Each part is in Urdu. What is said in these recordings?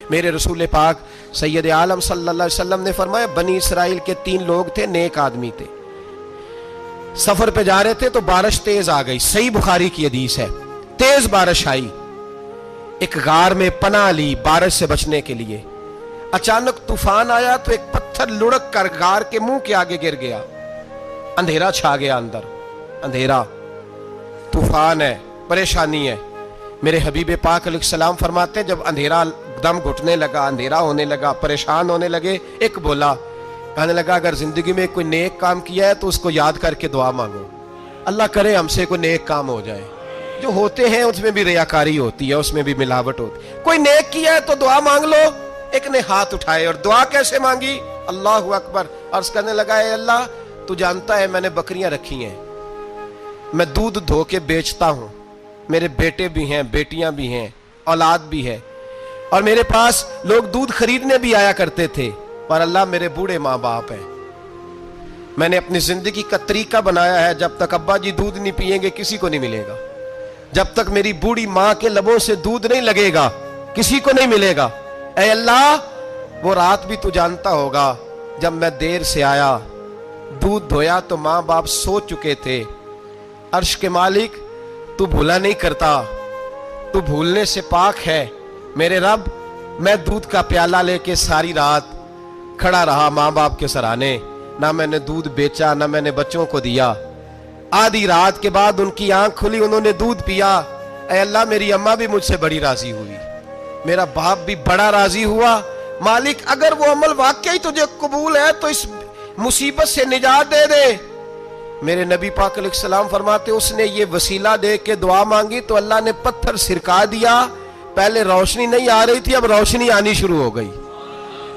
میرے رسول پاک سید عالم صلی اللہ علیہ وسلم نے فرمایا بنی اسرائیل کے 3 لوگ تھے، نیک آدمی تھے، سفر پہ جا رہے تھے تو بارش تیز آ گئی، صحیح بخاری کی حدیث ہے، تیز بارش آئی، ایک غار میں پناہ لی بارش سے بچنے کے لیے، اچانک طوفان آیا تو ایک پتھر لڑک کر غار کے منہ کے آگے گر گیا، اندھیرا چھا گیا، اندر اندھیرا، طوفان ہے، پریشانی ہے۔ میرے حبیب پاک علیہ السلام فرماتے جب اندھیرا دم گھٹنے لگا، اندھیرا ہونے لگا، پریشان ہونے لگے، ایک بولا، کہنے لگا اگر زندگی میں کوئی نیک کام کیا ہے تو اس کو یاد کر کے دعا مانگو، اللہ کرے ہم سے کوئی نیک کام ہو جائے۔ جو ہوتے ہیں اس میں بھی ریاکاری ہوتی ہے، اس میں بھی ملاوٹ ہوتی ہے، کوئی نیک کیا ہے تو دعا مانگ لو۔ ایک نے ہاتھ اٹھائے اور دعا کیسے مانگی؟ اللہ اکبر، عرض کرنے لگا اے اللہ تو جانتا ہے میں نے بکریاں رکھی ہیں، میں دودھ دھو کے بیچتا ہوں، میرے بیٹے بھی ہیں، بیٹیاں بھی ہیں، اولاد بھی ہے، اور میرے پاس لوگ دودھ خریدنے بھی آیا کرتے تھے، پر اللہ میرے بوڑھے ماں باپ ہیں، میں نے اپنی زندگی کا طریقہ بنایا ہے جب تک ابا جی دودھ نہیں پیئیں گے کسی کو نہیں ملے گا، جب تک میری بوڑھی ماں کے لبوں سے دودھ نہیں لگے گا کسی کو نہیں ملے گا۔ اے اللہ وہ رات بھی تو جانتا ہوگا جب میں دیر سے آیا، دودھ دھویا تو ماں باپ سو چکے تھے، عرش کے مالک تو بھولا نہیں کرتا، تو بھولنے سے پاک ہے، میرے رب میں دودھ کا پیالہ لے کے ساری رات کھڑا رہا ماں باپ کے سرانے، نہ میں نے دودھ بیچا نہ میں نے بچوں کو دیا، آدھی رات کے بعد ان کی آنکھ کھلی، انہوں نے دودھ پیا، اے اللہ میری اماں بھی مجھ سے بڑی راضی ہوئی، میرا باپ بھی بڑا راضی ہوا، مالک اگر وہ عمل واقعی تجھے قبول ہے تو اس مصیبت سے نجات دے دے۔ میرے نبی پاک علیہ السلام فرماتے اس نے یہ وسیلہ دے کے دعا مانگی تو اللہ نے پتھر سرکا دیا، پہلے روشنی نہیں آ رہی تھی اب روشنی آنی شروع ہو گئی۔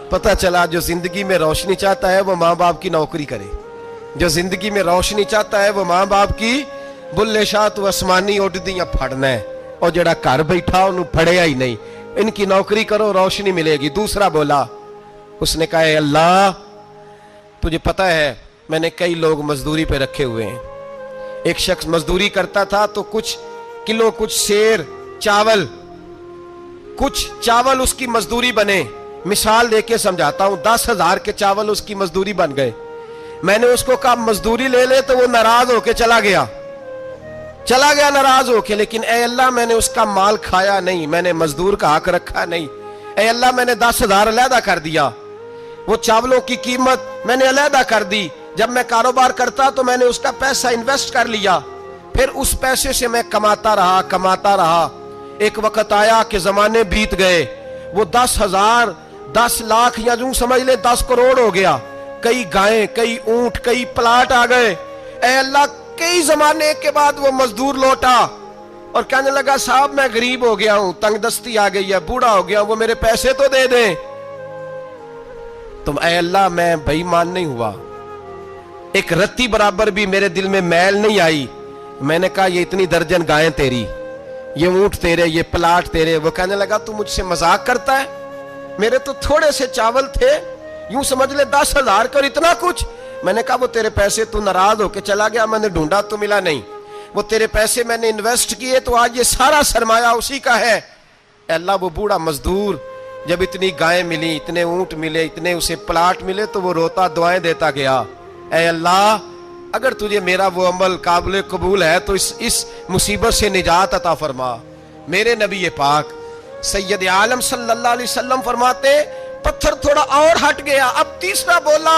پتہ چلا جو زندگی میں روشنی چاہتا ہے وہ ماں باپ کی نوکری کرے، جو زندگی میں روشنی چاہتا ہے وہ ماں باپ کی بلے شاہ تو آسمانی اڈ دیاں پھڑنا ہے، اور جڑا گھر بیٹھا انہوں پھڑیا ہی نہیں، ان کی نوکری کرو روشنی ملے گی۔ دوسرا بولا، اس نے کہا اے اللہ تجھے پتہ ہے میں نے کئی لوگ مزدوری پہ رکھے ہوئے ہیں، ایک شخص مزدوری کرتا تھا تو کچھ کلو کچھ سیر چاول کچھ چاول اس کی مزدوری بنے، مثال دے کے سمجھاتا ہوں، 10,000 کے چاول اس کی مزدوری بن گئے، میں نے اس کو کہا مزدوری لے لے تو وہ ناراض ہو کے چلا گیا ناراض ہو کے، لیکن اے اللہ میں نے اس کا مال کھایا نہیں، میں نے مزدور کا حق رکھا نہیں، اے اللہ میں نے 10,000 علیحدہ کر دیا، وہ چاولوں کی قیمت میں نے علیحدہ کر دی، جب میں کاروبار کرتا تو میں نے اس کا پیسہ انویسٹ کر لیا، پھر اس پیسے سے میں کماتا رہا، ایک وقت آیا کہ زمانے بیت گئے، وہ 10,000 10 لاکھ یا جو سمجھ لے 10 کروڑ ہو گیا، کئی گائیں کئی اونٹ کئی پلاٹ آ گئے، اے اللہ کئی زمانے کے بعد وہ مزدور لوٹا اور کہنے لگا صاحب میں غریب ہو گیا ہوں، تنگ دستی آ گئی ہے، بوڑھا ہو گیا، وہ میرے پیسے تو دے دیں۔ تم اے اللہ میں بے ایمان نہیں ہوا، ایک رتی برابر بھی میرے دل میں میل نہیں آئی، میں نے کہا یہ اتنی درجن گائیں تیری، یہ اونٹ تیرے، یہ پلاٹ تیرے، وہ کہنے لگا تو مجھ سے مذاق کرتا ہے، میرے تو تھوڑے سے چاول تھے، یوں سمجھ لے 10,000 کا اور اتنا کچھ، میں نے کہا وہ تیرے پیسے تو ناراض ہو کے چلا گیا، میں نے ڈھونڈا تو ملا نہیں، وہ تیرے پیسے میں نے انویسٹ کیے تو آج یہ سارا سرمایہ اسی کا ہے۔ اے اللہ وہ بوڑھا مزدور جب اتنی گائیں ملی، اتنے اونٹ ملے، اتنے اسے پلاٹ ملے تو وہ روتا دعائیں دیتا گیا، اے اللہ اگر تجھے میرا وہ عمل قابل قبول ہے تو اس مصیبت سے نجات عطا فرما۔ میرے نبی پاک سید عالم صلی اللہ علیہ وسلم فرماتے پتھر تھوڑا اور ہٹ گیا، اب تیسرا بولا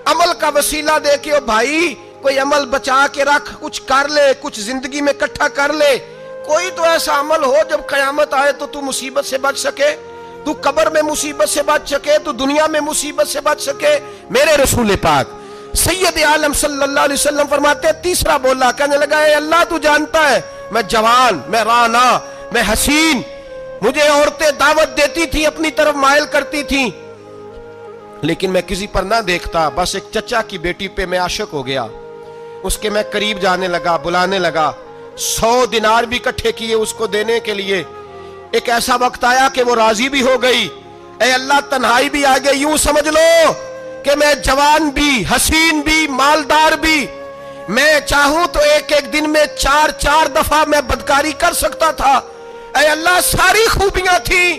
عمل کا وسیلہ دے کے، او بھائی کوئی عمل بچا کے رکھ، کچھ کر لے، کچھ زندگی میں اکٹھا کر لے، کوئی تو ایسا عمل ہو جب قیامت آئے تو مصیبت سے بچ سکے، تو قبر میں مصیبت سے بچ سکے، تو دنیا میں مصیبت سے بچ سکے۔ میرے رسول پاک سید عالم صلی اللہ علیہ وسلم فرماتے تیسرا بولا، کہنے لگا اے اللہ تو جانتا ہے میں جوان، میں رانا، میں حسین، مجھے عورتیں دعوت دیتی تھی، اپنی طرف مائل کرتی تھیں، لیکن میں کسی پر نہ دیکھتا، بس ایک چچا کی بیٹی پہ میں عاشق ہو گیا، اس کے میں قریب جانے لگا، بلانے لگا، 100 دینار بھی اکٹھے کیے اس کو دینے کے لیے، ایک ایسا وقت آیا کہ وہ راضی بھی ہو گئی، اے اللہ تنہائی بھی آ گئی، یوں سمجھ لو کہ میں جوان بھی، حسین بھی، مالدار بھی، میں چاہوں تو ایک دن میں 4 دفعہ میں بدکاری کر سکتا تھا، اے اللہ ساری خوبیاں تھیں،